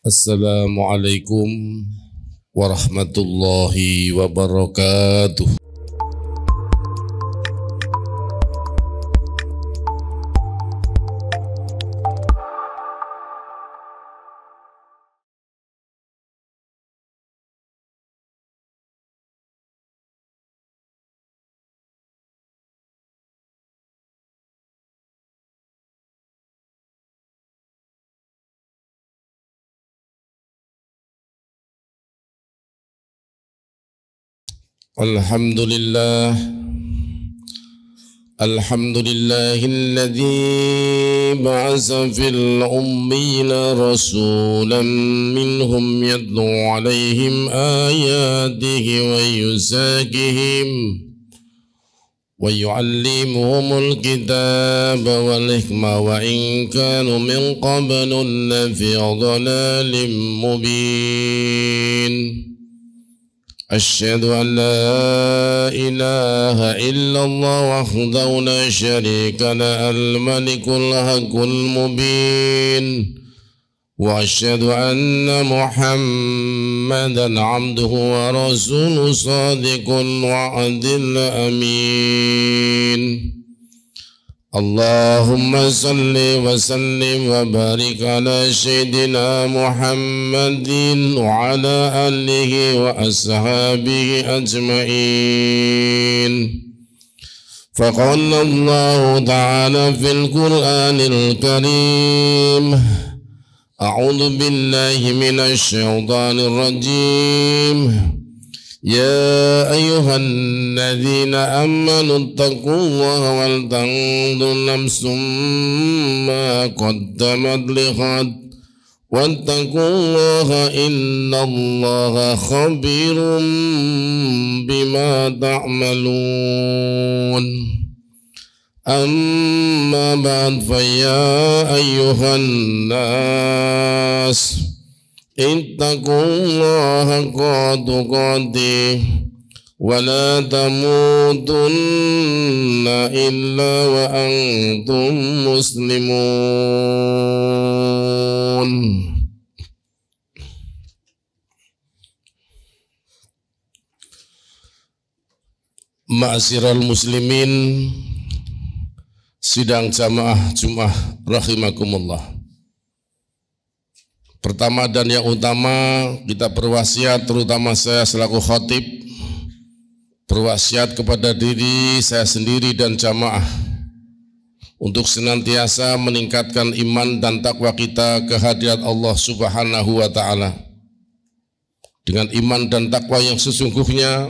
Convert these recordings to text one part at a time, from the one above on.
Assalamualaikum warahmatullahi wabarakatuh. Alhamdulillah alladzi ba'atsa fil ummiyina rasulan minhum yatlu 'alaihim ayatihi wa yuzakihim wa yu'allimuhumul kitaba wal hikmata wa in kanu min qablu lafi dhalalin mubin. أشهد أن لا إله إلا الله وحده لا شريك له الملك الحق المبين وأشهد أن محمدا عبده ورسوله صادق الوعد الأمين. اللهم صل وسلم وبارك على سيدنا محمد وعلى آله وأصحابه أجمعين. فقال الله تعالى في القرآن الكريم: أعوذ بالله من الشيطان الرجيم. يا أيها الذين آمنوا اتقوا الله ولتنظر نفس ما قدمت لغد واتقوا الله إن الله خبير بما تعملون. أما بعد فيا أيها الناس اتقوا الله حق تقاته ولا تموتن إلا وأنتم مسلمون. Ma'asyiral muslimin, sidang jamaah Jumat rahimakumullah. Pertama dan yang utama, kita berwasiat, terutama saya selaku khatib, berwasiat kepada diri saya sendiri dan jamaah untuk senantiasa meningkatkan iman dan takwa kita kehadirat Allah Subhanahu wa Ta'ala. Dengan iman dan takwa yang sesungguhnya,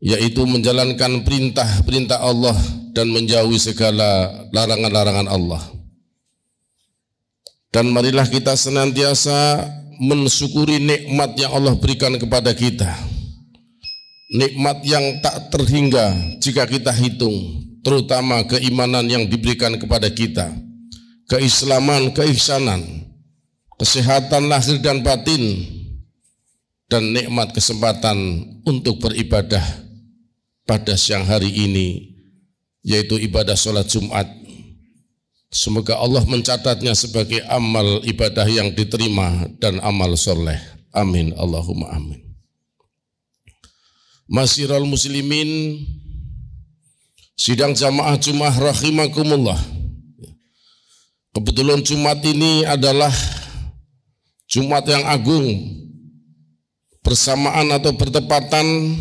yaitu menjalankan perintah-perintah Allah dan menjauhi segala larangan-larangan Allah. Dan marilah kita senantiasa mensyukuri nikmat yang Allah berikan kepada kita. Nikmat yang tak terhingga jika kita hitung, terutama keimanan yang diberikan kepada kita, keislaman, keihsanan, kesehatan lahir dan batin, dan nikmat kesempatan untuk beribadah pada siang hari ini, yaitu ibadah sholat Jumat. Semoga Allah mencatatnya sebagai amal ibadah yang diterima dan amal soleh. Amin. Allahumma amin. Ma'asyiral muslimin, sidang jamaah Jumat rahimakumullah. Kebetulan Jumat ini adalah Jumat yang agung, bersamaan atau bertepatan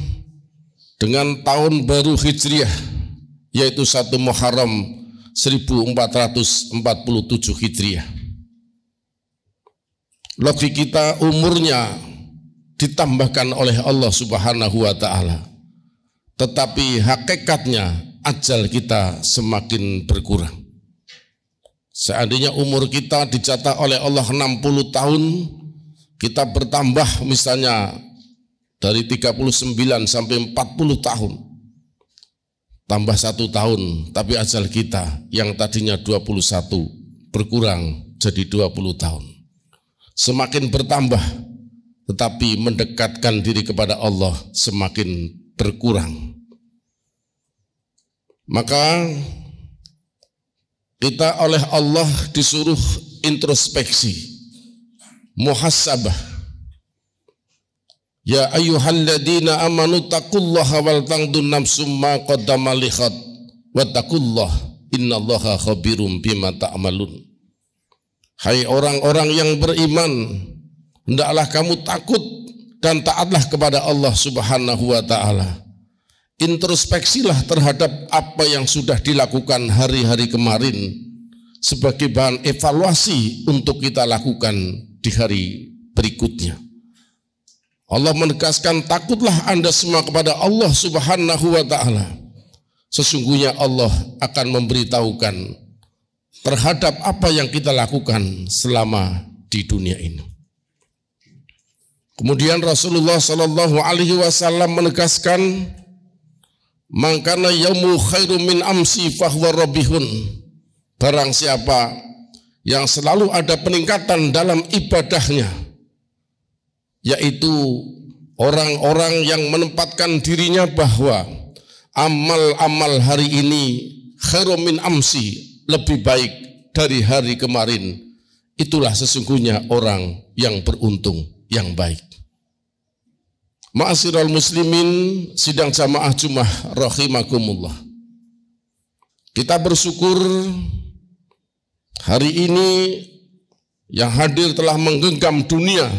dengan tahun baru Hijriah, yaitu 1 Muharram 1447 Hijriah. Logik kita umurnya ditambahkan oleh Allah Subhanahu wa Ta'ala, tetapi hakikatnya ajal kita semakin berkurang. Seandainya umur kita dijatah oleh Allah 60 tahun, kita bertambah misalnya dari 39 sampai 40 tahun, tambah 1 tahun, tapi ajal kita yang tadinya 21 berkurang jadi 20 tahun. Semakin bertambah, tetapi mendekatkan diri kepada Allah semakin berkurang. Maka kita oleh Allah disuruh introspeksi. muhasabah. Ya ayyuhalladzina amanu taqullaha wal tanzur nafsum ma qaddamat lighad wattaqullaha innallaha khabirum bima ta'malun. Hai orang-orang yang beriman, hendaklah kamu takut dan taatlah kepada Allah Subhanahu wa taala. Introspeksilah terhadap apa yang sudah dilakukan hari-hari kemarin sebagai bahan evaluasi untuk kita lakukan di hari berikutnya. Allah menegaskan, takutlah Anda semua kepada Allah Subhanahu wa taala. Sesungguhnya Allah akan memberitahukan terhadap apa yang kita lakukan selama di dunia ini. Kemudian Rasulullah Shallallahu Alaihi Wasallam menegaskan, mangkana yaumu khairu min amsi fahuwa rabihun. Barang siapa yang selalu ada peningkatan dalam ibadahnya, yaitu orang-orang yang menempatkan dirinya bahwa amal-amal hari ini khairu min amsi, lebih baik dari hari kemarin, itulah sesungguhnya orang yang beruntung, yang baik. Ma'asyiral muslimin, sidang jamaah Jumat rahimakumullah. Kita bersyukur hari ini yang hadir telah menggenggam dunia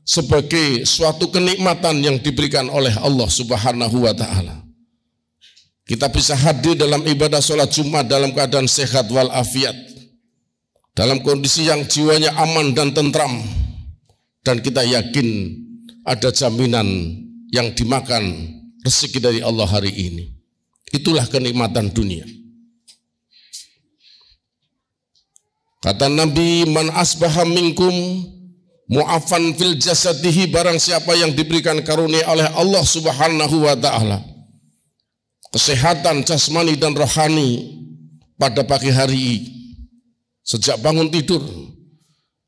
sebagai suatu kenikmatan yang diberikan oleh Allah Subhanahu wa taala. Kita bisa hadir dalam ibadah sholat Jumat dalam keadaan sehat walafiat, dalam kondisi yang jiwanya aman dan tentram, dan kita yakin ada jaminan yang dimakan rezeki dari Allah hari ini. Itulah kenikmatan dunia. Kata Nabi, man asbaha minkum mu'afan fil jasadihi, barang siapa yang diberikan karunia oleh Allah Subhanahu wa taala kesehatan jasmani dan rohani pada pagi hari sejak bangun tidur,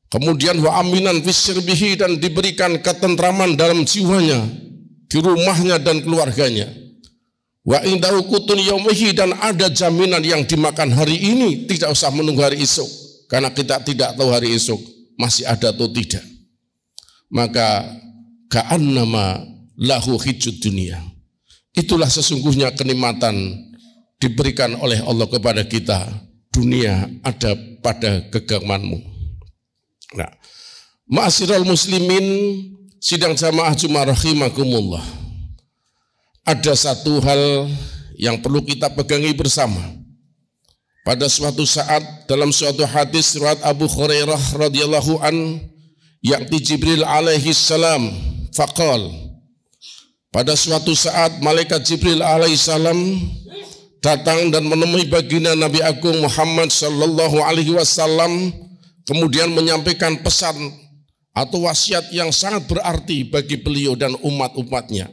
kemudian wa aminan fisirbihi, dan diberikan ketentraman dalam jiwanya, di rumahnya dan keluarganya, wa indahu qutun yaumihi, dan ada jaminan yang dimakan hari ini, tidak usah menunggu hari esok, karena kita tidak tahu hari esok masih ada atau tidak. Maka ka'annama lahu hijjud dunia, itulah sesungguhnya kenikmatan diberikan oleh Allah kepada kita. Dunia ada pada genggamanmu. Nah, ma'asyiral muslimin, sidang jamaah Jumat rahimakumullah. Ada satu hal yang perlu kita pegangi bersama. Pada suatu saat dalam suatu hadis riwayat Abu Hurairah radhiyallahu an, ya'ti Jibril alaihi salam faqal, pada suatu saat malaikat Jibril alaihi salam datang dan menemui baginda Nabi Agung Muhammad sallallahu alaihi wasallam, kemudian menyampaikan pesan atau wasiat yang sangat berarti bagi beliau dan umat-umatnya,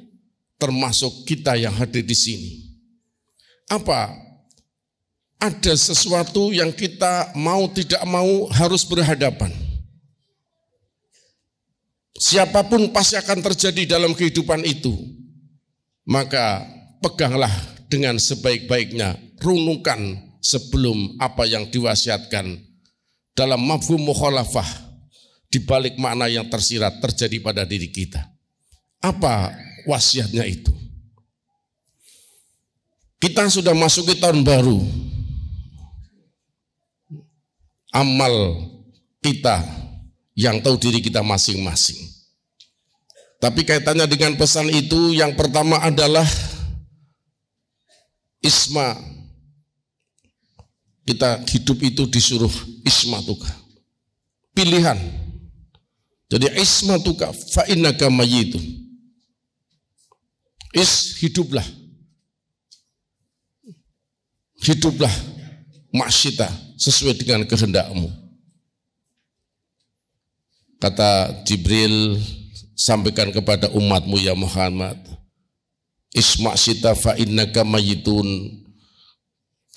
termasuk kita yang hadir di sini. Apa? Ada sesuatu yang kita mau tidak mau harus berhadapan. Siapapun pasti akan terjadi dalam kehidupan itu. Maka peganglah dengan sebaik-baiknya, renungkan sebelum apa yang diwasiatkan dalam mafhum mukhalafah, di balik makna yang tersirat terjadi pada diri kita. Apa wasiatnya itu? Kita sudah masuk ke tahun baru. Amal kita yang tahu diri kita masing-masing. Tapi kaitannya dengan pesan itu, yang pertama adalah isma. Kita hidup itu disuruh ismatuka, pilihan. Jadi ismatuka fa innaka mayyitun. Hiduplah. Hiduplah masyita, sesuai dengan kehendakmu. Kata Jibril, sampaikan kepada umatmu ya Muhammad, isma' syita fa innaka mayyitun.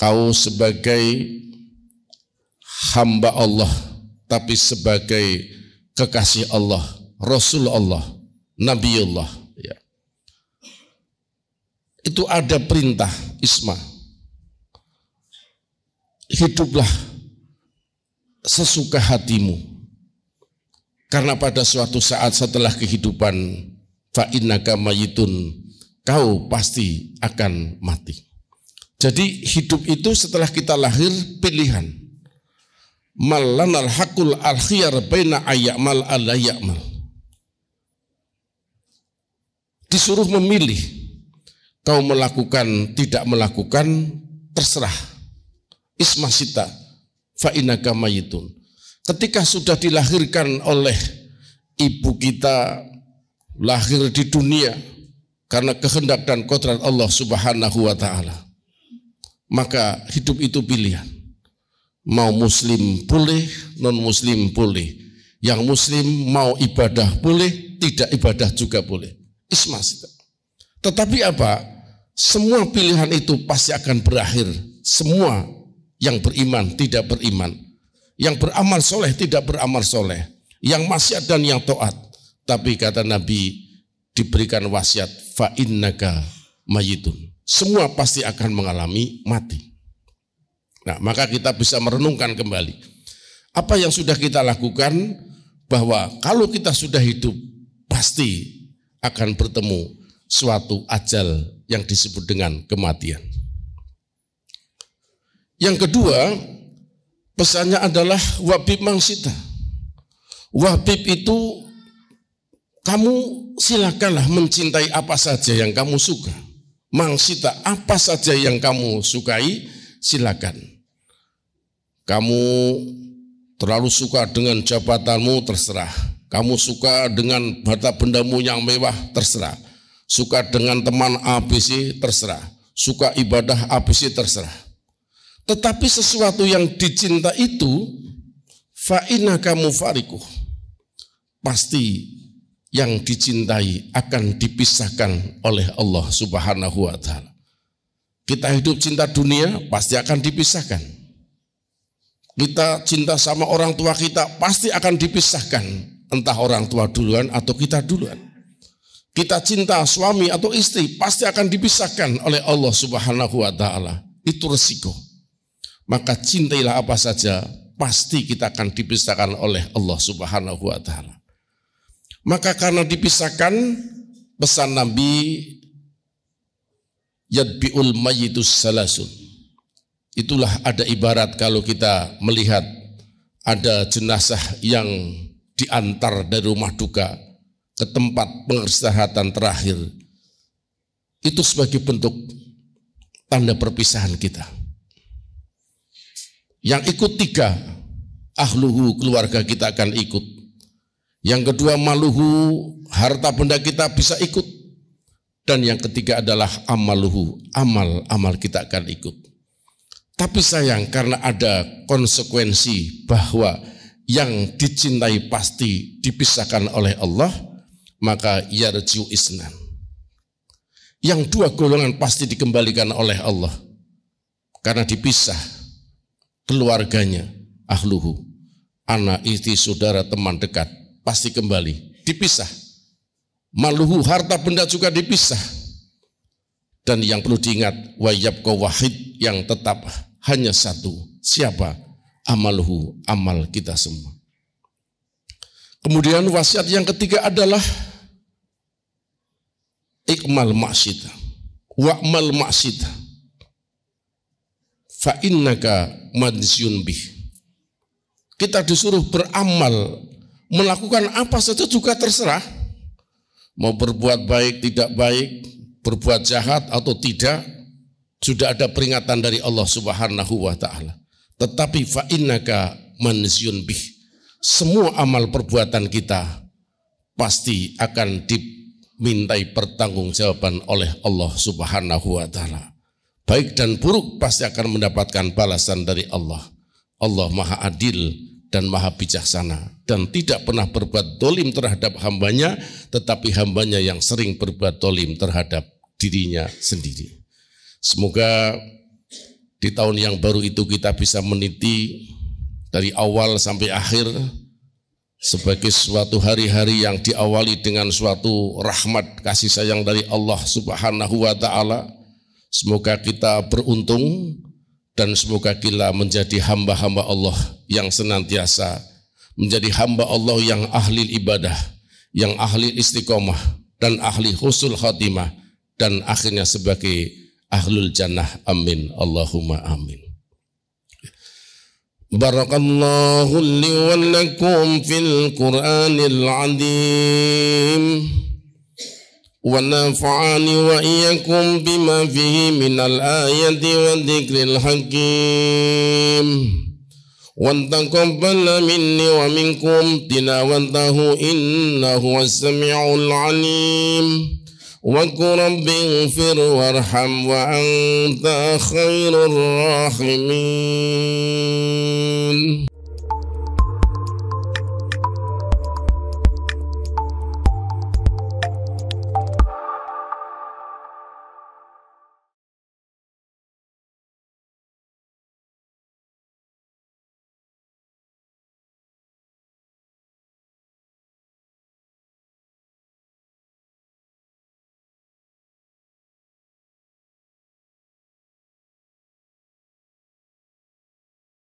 Kau sebagai hamba Allah, tapi sebagai kekasih Allah, Rasul Allah, Nabi Allah, ya. Itu ada perintah isma. Hiduplah sesuka hatimu, Karena pada suatu saat setelah kehidupan, fa innaka mayitun, kau pasti akan mati. Jadi hidup itu setelah kita lahir pilihan. Malanal hakul al khiyar baina ayyamal alla ya'mal. Disuruh memilih, kau melakukan tidak melakukan terserah. Ismasita fa innaka mayitun. Ketika sudah dilahirkan oleh ibu kita, lahir di dunia karena kehendak dan kodrat Allah Subhanahu wa ta'ala, maka hidup itu pilihan. Mau muslim boleh, non muslim boleh. Yang muslim mau ibadah boleh, tidak ibadah juga boleh. Ismasita. Tetapi apa? Semua pilihan itu pasti akan berakhir. Semua yang beriman tidak beriman, yang beramal soleh tidak beramal soleh, yang maksiat dan yang taat. Tapi kata Nabi diberikan wasiat, fa innaka mayitun. Semua pasti akan mengalami mati. Nah, maka kita bisa merenungkan kembali apa yang sudah kita lakukan, bahwa kalau kita sudah hidup pasti akan bertemu suatu ajal yang disebut dengan kematian. Yang kedua, pesannya adalah wabib mangsita. Wabib itu kamu silakanlah mencintai apa saja yang kamu suka. Mangsita, apa saja yang kamu sukai, silakan. Kamu terlalu suka dengan jabatanmu, terserah. Kamu suka dengan harta bendamu yang mewah, terserah. Suka dengan teman ABC, terserah. Suka ibadah ABC, terserah. Tetapi sesuatu yang dicinta itu, fa innaka mufariquh, pasti yang dicintai akan dipisahkan oleh Allah Subhanahu wa ta'ala. Kita hidup cinta dunia pasti akan dipisahkan. Kita cinta sama orang tua kita pasti akan dipisahkan, entah orang tua duluan atau kita duluan. Kita cinta suami atau istri pasti akan dipisahkan oleh Allah Subhanahu wa ta'ala. Itu resiko. Maka cintailah apa saja, pasti kita akan dipisahkan oleh Allah Subhanahu wa ta'ala. Maka karena dipisahkan, pesan Nabi, yadbi'ul mayyitus salasun. Itulah ada ibarat kalau kita melihat ada jenazah yang diantar dari rumah duka ke tempat pengistirahatan terakhir. Itu sebagai bentuk tanda perpisahan kita. Yang ikut 3, ahluhu, keluarga kita akan ikut. Yang kedua, maluhu, harta benda kita bisa ikut. Dan yang ketiga adalah amaluhu, amal kita akan ikut. Tapi sayang, karena ada konsekuensi bahwa yang dicintai pasti dipisahkan oleh Allah, maka yarji'u isnan. Yang 2 golongan pasti dikembalikan oleh Allah karena dipisah. Keluarganya, ahluhu, anak, istri, saudara, teman dekat, pasti kembali, dipisah. Maluhu, harta benda juga dipisah. Dan yang perlu diingat, wa yabqa wahid, yang tetap hanya satu. Siapa? Amaluhu, amal kita semua. Kemudian wasiat yang ketiga adalah ikmal maksida, wa'mal maksida, fa innaka mansyun bih. Kita disuruh beramal, melakukan apa saja juga terserah. Mau berbuat baik, tidak baik, berbuat jahat atau tidak, sudah ada peringatan dari Allah Subhanahu wa ta'ala. Tetapi fa innaka mansyun bih. Semua amal perbuatan kita pasti akan dimintai pertanggungjawaban oleh Allah Subhanahu wa ta'ala. Baik dan buruk pasti akan mendapatkan balasan dari Allah. Allah maha adil dan maha bijaksana, dan tidak pernah berbuat dolim terhadap hambanya, tetapi hambanya yang sering berbuat dolim terhadap dirinya sendiri. Semoga di tahun yang baru itu kita bisa meniti dari awal sampai akhir sebagai suatu hari-hari yang diawali dengan suatu rahmat kasih sayang dari Allah Subhanahu wa ta'ala. Semoga kita beruntung dan semoga kita menjadi hamba-hamba Allah yang senantiasa menjadi hamba Allah yang ahli ibadah, yang ahli istiqomah, dan ahli husnul khatimah, dan akhirnya sebagai ahlul jannah. Amin. Allahumma amin. Barakallahu li wa lakum fil Qur'anil azim wa nafa'ani wa iyyakum bima fihi minal ayati wa dzikril hakim. وَتَقَبَّلَ مِنِّي وَمِنْكُمْ تِلَاوَتَهُ إِنَّهُ هُوَ السَّمِيعُ الْعَلِيمُ وَقُلْ رَبِّ اغْفِرْ وَارْحَمْ وَأَنْتَ خَيْرُ الرَّاحِمِينَ.